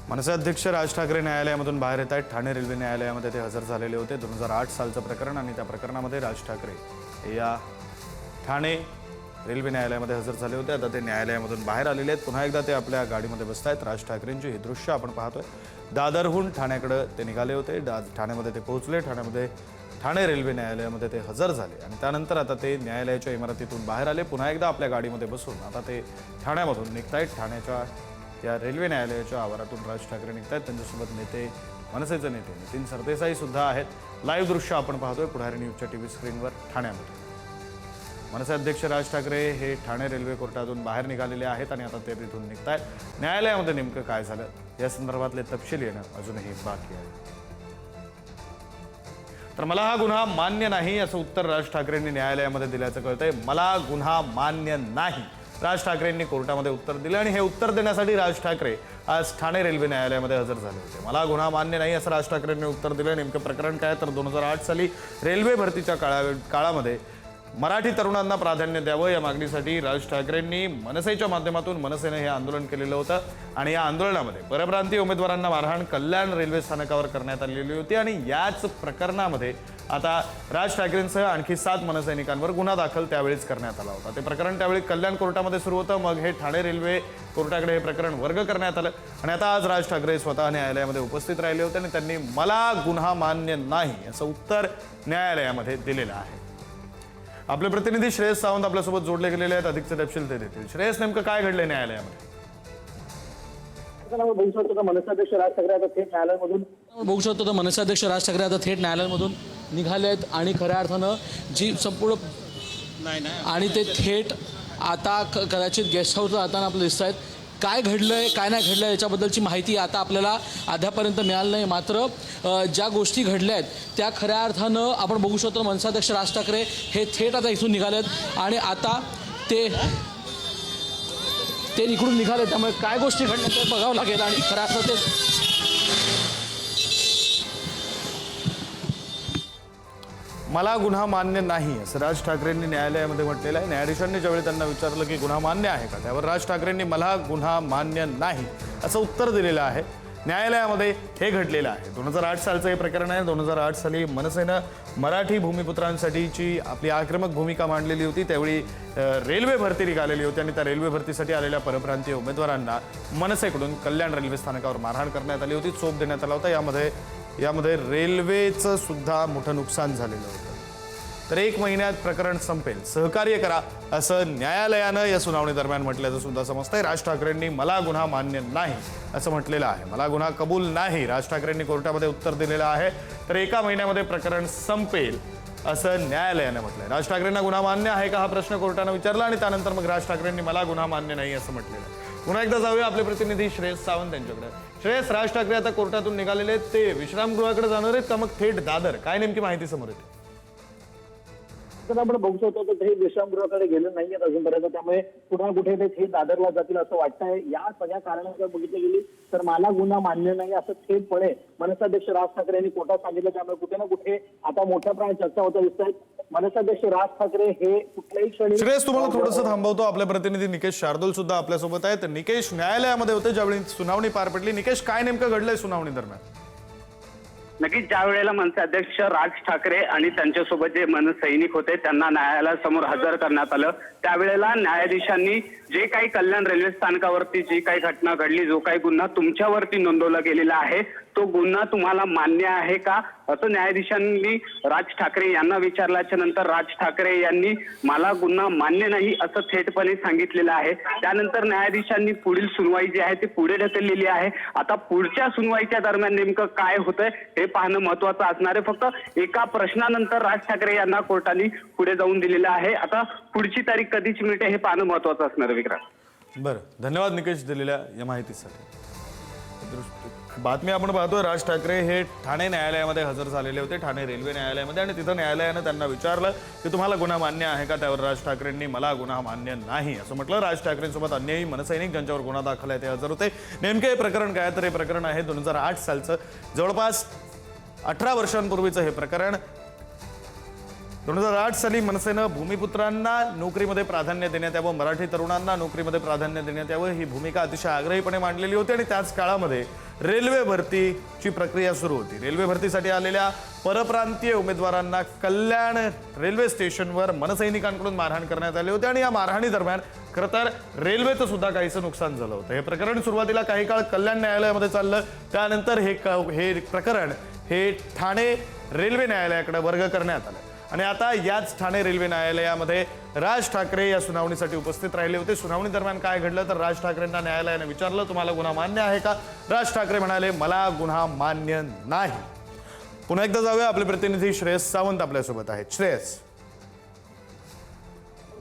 मनसे अध्यक्ष राज ठाकरे न्यायालयामधून बाहेर येत आहेत। ठाणे रेल्वे न्यायालयामध्ये ते हजर झालेले होते। 2008 सालचं प्रकरण आणि त्या प्रकरणामध्ये राज ठाकरे या ठाणे रेल्वे न्यायालयामध्ये हजर झाले होते। आता ते न्यायालयामधून बाहेर आलेले आहेत। पुन्हा एकदा ते आपल्या गाडीमध्ये बसतायत। राज ठाकरेंची ही दृश्य आपण पाहतोय। दादरहून ठाण्याकडे ते निघाले होते। ठाण्यामध्ये ते पोहोचले। ठाणे रेल्वे न्यायालयामध्ये ते हजर झाले आणि त्यानंतर आता ते न्यायालयाच्या इमारतीतून बाहेर आले। पुन्हा एकदा आपल्या गाडीमध्ये बसून आता ते ठाण्यामधून निघतायत। ठाण्याच्या या रेल्वे न्यायालयाच्या आवारातून राज ठाकरे निघतायत। त्यांच्यासोबत नेते मनसेचे नेते नितीन सरदेसाई सुद्धा आहेत। लाईव्ह दृश्य आपण पाहतोय पुढारी न्यूजच्या टीव्ही स्क्रीनवर। ठाण्यामध्ये मनसे अध्यक्ष राज ठाकरे हे ठाणे रेल्वे कोर्टातून बाहेर निघालेले आहेत आणि आता ते तिथून निघतायत। न्यायालयामध्ये नेमकं काय झालं या संदर्भातले तपशील येणं अजूनही बाकी आहे। तर मला हा गुन्हा मान्य नाही असं उत्तर राज ठाकरेंनी न्यायालयामध्ये दिल्याचं कळतंय। मला गुन्हा मान्य नाही राज ठाकरेंनी कोर्टामध्ये उत्तर दिलं आणि हे उत्तर देण्यासाठी राज ठाकरे आज ठाणे रेल्वे न्यायालयामध्ये हजर झाले होते। मला गुन्हा मान्य नाही असं राज ठाकरेंनी उत्तर दिलं। नेमकं प्रकरण काय तर 2008 साली रेल्वे भरतीच्या काळामध्ये मराठी तरुणांना प्राधान्य द्यावं या मागणीसाठी राज ठाकरेंनी मनसेच्या माध्यमातून मनसेने हे आंदोलन केलेलं होतं आणि या आंदोलनामध्ये परप्रांतीय उमेदवारांना मारहाण कल्याण रेल्वे स्थानकावर करण्यात आलेली होती आणि याच प्रकरणामध्ये आता राज ठाकरेंसह आणखी 7 मनसैनिकांवर गुन्हा दाखल त्यावेळीच करण्यात आला होता। ते प्रकरण त्यावेळी कल्याण कोर्टामध्ये सुरू होतं। मग हे ठाणे रेल्वे कोर्टाकडे हे प्रकरण वर्ग करण्यात आलं आणि आता आज राज ठाकरे स्वतः न्यायालयामध्ये उपस्थित राहिले होते आणि त्यांनी मला गुन्हा मान्य नाही असं उत्तर न्यायालयामध्ये दिलेलं आहे। आपले प्रतिनिधी श्रेयस सावंत आपल्यासोबत जोडले गेलेले आहेत। अधिकचे तपशील ते देतील। श्रेयस, नेमकं काय घडलंय न्यायालयामध्ये? बघू शकतो मनसे अध्यक्ष राज ठाकरे आता थेट न्यायालयामधून निघाले आहेत आणि खऱ्या अर्थानं जी संपूर्ण आणि ते थेट आता कदाचित गेस्ट हाऊसला जाताना आपल्याला दिसत आहेत। काय घडलंय काय नाही घडलंय याच्याबद्दलची माहिती आता आपल्याला अद्यापर्यंत मिळाली नाही। मात्र ज्या गोष्टी घडल्या आहेत त्या खऱ्या अर्थानं आपण बघू शकतो मनसे अध्यक्ष राज ठाकरे हे थेट आता इथून निघालेत आणि आता ते इकडून निघाले। त्यामुळे काय गोष्टी घडल्या ते बघावं लागेल आणि खऱ्या अर्थानं ते मला गुन्हा मान्य नाही असं राज ठाकरेंनी न्यायालयामध्ये म्हटलेलं आहे। न्यायाधीशांनी ज्यावेळी त्यांना विचारलं की गुन्हा मान्य आहे का, त्यावर राज ठाकरेंनी मला गुन्हा मान्य नाही असं उत्तर दिलेलं आहे। न्यायालयामध्ये हे घडलेलं आहे। 2008 सालचं हे प्रकरण आहे। 2008 साली मनसेनं मराठी भूमिपुत्रांसाठीची आपली आक्रमक भूमिका मांडलेली होती। त्यावेळी रेल्वे भरती निघालेली होती आणि त्या रेल्वे भरतीसाठी आलेल्या परप्रांतीय उमेदवारांना मनसेकडून कल्याण रेल्वे स्थानकावर मारहाण करण्यात आली होती। चोप देण्यात आला होता। यामध्ये रेल्वेचं सुद्धा मोठं नुकसान झालेलं होतं। तर 1 महिन्यात प्रकरण संपेल, सहकार्य करा असं न्यायालयानं या सुनावणी दरम्यान म्हटल्याचं सुद्धा समजतंय। राज ठाकरेंनी मला गुन्हा मान्य नाही असं म्हटलेलं आहे। मला गुन्हा कबूल नाही राज ठाकरेंनी कोर्टामध्ये उत्तर दिलेलं आहे। तर 1 महिन्यामध्ये प्रकरण संपेल असं न्यायालयानं म्हटलंय। राज ठाकरेंना गुन्हा मान्य आहे का हा प्रश्न कोर्टानं विचारला आणि त्यानंतर मग राज ठाकरेंनी मला गुन्हा मान्य नाही असं म्हटलेलं आहे। पुन्हा एकदा जाऊया आपले प्रतिनिधी श्रेयस सावंत यांच्याकडे। श्रेयस, राज ठाकरे आता कोर्टातून निघालेले आहेत, ते विश्रामगृहाकडे जाणार आहेत का मग थेट दादर? काय नेमकी माहिती समोर येते? आपण बघू शकतो ते विश्रामगृहाकडे गेले नाहीयेत अजूनपर्यंत। त्यामुळे पुन्हा कुठे ते थेट दादरला जातील असं वाटतंय। या सगळ्या कारणांकडे बघितली गेली तर मला गुन्हा मान्य नाही असं थेटपणे मनसे अध्यक्ष राज ठाकरे यांनी कोर्टात सांगितलं। त्यामुळे कुठे ना कुठे आता मोठ्या प्रमाणात चर्चा होत दिसत आहेत। मनसे अध्यक्ष राज ठाकरे हे कुठल्याही क्षणी श्रेयस, तुम्हाला थोडंसं थांबवतो। आपले प्रतिनिधी निकेश शार्दूल सुद्धा आपल्यासोबत आहेत। निकेश, न्यायालयामध्ये होते ज्यावेळी सुनावणी पार पडली। निकेश, काय नेमकं घडलंय सुनावणी दरम्यान? नक्कीच ज्या वेळेला मनसे अध्यक्ष राज ठाकरे आणि त्यांच्यासोबत जे मनसैनिक होते त्यांना न्यायालयासमोर हजर करण्यात आलं, त्यावेळेला न्यायाधीशांनी जे काही कल्याण रेल्वे स्थानकावरती जी काही घटना घडली, जो काही गुन्हा तुमच्यावरती नोंदवला गेलेला आहे तो गुन्हा तुम्हाला मान्य आहे का असं न्यायाधीशांनी राज ठाकरे यांना विचारल्याच्या नंतर राज ठाकरे यांनी मला गुन्हा मान्य नाही असं थेटपणे सांगितलेलं आहे। त्यानंतर न्यायाधीशांनी पुढील सुनवाई जी आहे ती पुढे ढकललेली आहे। आता पुढच्या सुनवाईच्या दरम्यान नेमकं काय होतंय हे पाहणं महत्वाचं असणार आहे। फक्त एका प्रश्नानंतर राज ठाकरे यांना कोर्टाने पुढे जाऊन दिलेलं आहे। आता पुढची तारीख कधीची मिळते हे पाहणं महत्वाचं असणार आहे। विक्रांत, बरं, धन्यवाद निकेश दिलेल्या या माहितीसाठी। बातमी आपण पाहतोय, राज ठाकरे हे ठाणे न्यायालयामध्ये हजर झालेले होते, ठाणे रेल्वे न्यायालयामध्ये, आणि तिथं न्यायालयानं त्यांना विचारलं की तुम्हाला गुन्हा मान्य आहे का, त्यावर राज ठाकरेंनी मला गुन्हा मान्य नाही असं म्हटलं। राज ठाकरेंसोबत अन्यही मनसैनिक ज्यांच्यावर गुन्हा दाखल आहे ते हजर होते। नेमके हे प्रकरण काय तर हे प्रकरण आहे 2008 सालचं, जवळपास 18 वर्षांपूर्वीचं हे प्रकरण। 2008 साली मनसेनं भूमिपुत्रांना नोकरीमध्ये प्राधान्य देण्यात यावं, मराठी तरुणांना नोकरीमध्ये प्राधान्य देण्यात यावं ही भूमिका अतिशय आग्रहीपणे मांडलेली होती आणि त्याच काळामध्ये रेल्वे भरतीची प्रक्रिया सुरू होती. रेल्वे भरतीसाठी आलेल्या परप्रांतीय उमेदवारांना कल्याण रेल्वे स्टेशनवर मनसैनिकांकडून मारहाण करण्यात आली होती आणि या मारहाणी दरम्यान खरं तर रेल्वेचं सुद्धा काहीसं नुकसान झालं होतं. हे प्रकरण सुरुवातीला काही काळ कल्याण न्यायालयामध्ये चाललं, त्यानंतर हे प्रकरण हे ठाणे रेल्वे न्यायालयाकडे वर्ग करण्यात आलं आणि आता याच ठाणे रेल्वे न्यायालयामध्ये राज ठाकरे या सुनावणीसाठी उपस्थित राहिले होते. सुनावणी दरम्यान काय घडलं तर राज ठाकरेंना न्यायालयाने विचारलं, तुम्हाला गुन्हा मान्य आहे का? राज ठाकरे म्हणाले, मला गुन्हा मान्य नाही. पुन्हा एकदा जाऊया, आपले प्रतिनिधी श्रेयस सावंत आपल्यासोबत आहेत. श्रेयस,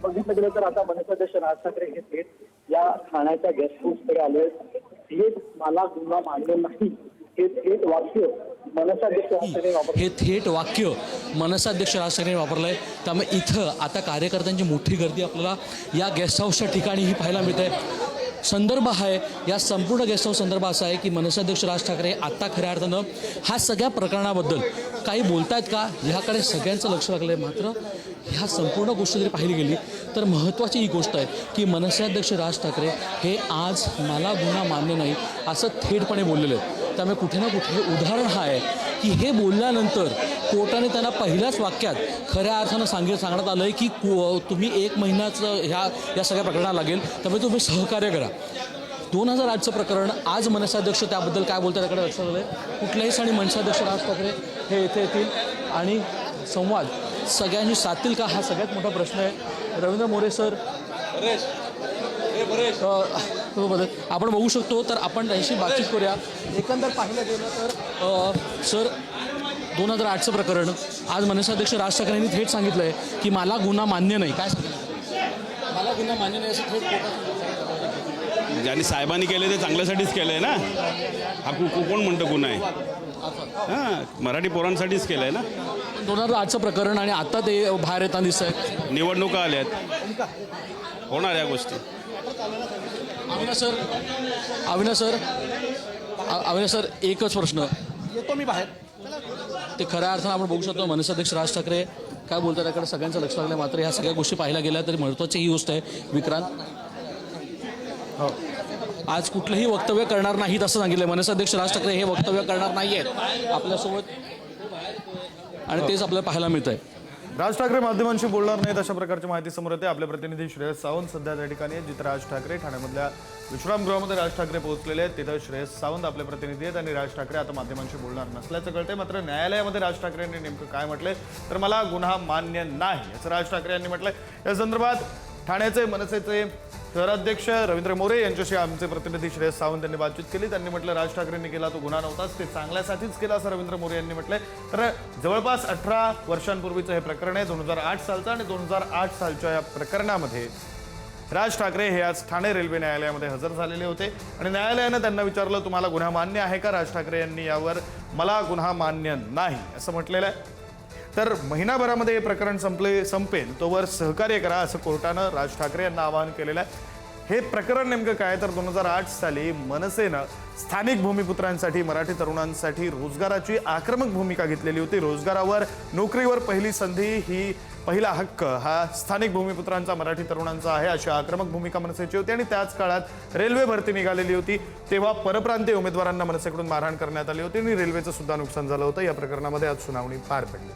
बघितलं गेलं तर आता मनसेचे राज ठाकरे हे थेट या ठाण्याच्या गेस्ट हाऊसकडे आले. थेट मला गुन्हा मान्य नाही हे थेट वाक्य मनसाध्यक्ष राज ठाकरे वापरले. हे थेट वाक्य मनसाध्यक्ष राज ठाकरे वापरलंय. त्यामुळे इथं आता कार्यकर्त्यांची मोठी गर्दी आपल्याला या गेस्ट हाऊसच्या ठिकाणी ही पाहायला मिळते. संदर्भ आहे या संपूर्ण गेस्ट हाऊस संदर्भ असा आहे की मनसाध्यक्ष राज ठाकरे आत्ता खऱ्या अर्थानं ह्या सगळ्या प्रकरणाबद्दल काही बोलतायत का ह्याकडे सगळ्यांचं लक्ष लागलं आहे. मात्र ह्या संपूर्ण गोष्ट जरी पाहिली गेली तर महत्त्वाची ही गोष्ट आहे की मनसाध्यक्ष राज ठाकरे हे आज मला गुन्हा मान्य नाही असं थेटपणे बोललेले आहेत. त्यामुळे कुठे ना कुठे उदाहरण हा आहे की हे बोलल्यानंतर कोर्टाने त्यांना पहिल्याच वाक्यात खऱ्या अर्थानं सांगण्यात आलं आहे की तुम्ही 1 महिन्याचं या सगळ्या प्रकरणाला लागेल, त्यामुळे तुम्ही सहकार्य करा. 2008चं प्रकरण आज मनसाध्यक्ष त्याबद्दल काय बोलतात त्याकडे लक्षात आलं आहे. कुठल्याही क्षणी मनसाध्यक्ष राज ठाकरे हे येथे येतील आणि संवाद सगळ्यांनी साधतील का हा सगळ्यात मोठा प्रश्न आहे. रवींद्र मोरे सर आपण बघू शकतो तर आपण त्यांची बातचीत करूया. एकंदर पाहिलं गेलं तर सर 2008चं प्रकरण आज मनसाध्यक्ष राज ठाकरे यांनी थेट सांगितलं आहे की मला गुन्हा मान्य नाही. काय सांगितलं? मला गुन्हा मान्य नाही असं थेट कोर्टात. ज्यांनी साहेबांनी केले ते चांगल्यासाठीच केलंय ना. हा कोण म्हणतो गुन्हा आहे? हां, मराठी पोरांसाठीच केलंय ना. 2008चं प्रकरण आणि आता ते बाहेर येताना दिसत आहेत. निवडणुका आल्यात, होणार या गोष्टी. अविनाश सर एकच प्रश्न येतो मी बाहेर. ते खऱ्या अर्थानं आपण बघू शकतो मनसाध्यक्ष राज ठाकरे काय बोलतात त्याकडे सगळ्यांचं लक्ष लागलं. मात्र ह्या सगळ्या गोष्टी पाहायला गेल्या तरी महत्त्वाची ही गोष्ट आहे विक्रांत, आज कुठलंही वक्तव्य करणार नाहीत असं सांगितलं. मनसाध्यक्ष राज ठाकरे हे वक्तव्य करणार नाही आहेत आपल्यासोबत आणि तेच आपल्याला पाहायला मिळत आहे. राज ठाकरे माध्यमांशी बोलणार नाहीत अशा प्रकारची माहिती समोर येते. आपले प्रतिनिधी श्रेयस सावंत सध्या त्या ठिकाणी आहेत जिथे राज ठाकरे ठाण्यामधल्या विश्रामगृहामध्ये राज ठाकरे पोहोचलेले आहेत. तिथं श्रेयस सावंत आपले प्रतिनिधी आहेत आणि राज ठाकरे आता माध्यमांशी बोलणार नसल्याचं कळतंय. मात्र न्यायालयामध्ये राज ठाकरेंनी नेमकं काय म्हटलंय तर मला गुन्हा मान्य नाही असं राज ठाकरे यांनी म्हटलंय. या संदर्भात ठाण्याचे मनसेचे शहराध्यक्ष रवींद्र मोरे यांच्याशी आमचे प्रतिनिधी श्रेयस सावंत यांनी बातचीत केली. त्यांनी म्हटलं राज ठाकरेंनी केला तो गुन्हा नव्हताच, ते चांगल्यासाठीच केला असं रवींद्र मोरे यांनी म्हटलंय. तर जवळपास 18 वर्षांपूर्वीचं हे प्रकरण आहे 2008 सालचं आणि 2008 सालच्या या प्रकरणामध्ये राज ठाकरे हे आज ठाणे रेल्वे न्यायालयामध्ये हजर झालेले होते आणि न्यायालयानं त्यांना विचारलं, तुम्हाला गुन्हा मान्य आहे का? राज ठाकरे यांनी यावर मला गुन्हा मान्य नाही असं म्हटलेलं आहे. तर महिनाभरामध्ये हे प्रकरण संपेल तोवर सहकार्य करा असं कोर्टानं राज ठाकरे यांना आवाहन केलेलं आहे. हे प्रकरण नेमकं काय तर 2008 साली मनसेनं स्थानिक भूमिपुत्रांसाठी मराठी तरुणांसाठी रोजगाराची आक्रमक भूमिका घेतलेली होती. रोजगारावर नोकरीवर पहिली संधी ही पहिला हक्क हा स्थानिक भूमिपुत्रांचा मराठी तरुणांचा आहे अशी आक्रमक भूमिका मनसेची होती आणि त्याच काळात रेल्वे भरती निघालेली होती. तेव्हा परप्रांतीय उमेदवारांना मनसेकडून मारहाण करण्यात आली होती आणि रेल्वेचं सुद्धा नुकसान झालं होतं. या प्रकरणामध्ये आज सुनावणी पार पडली.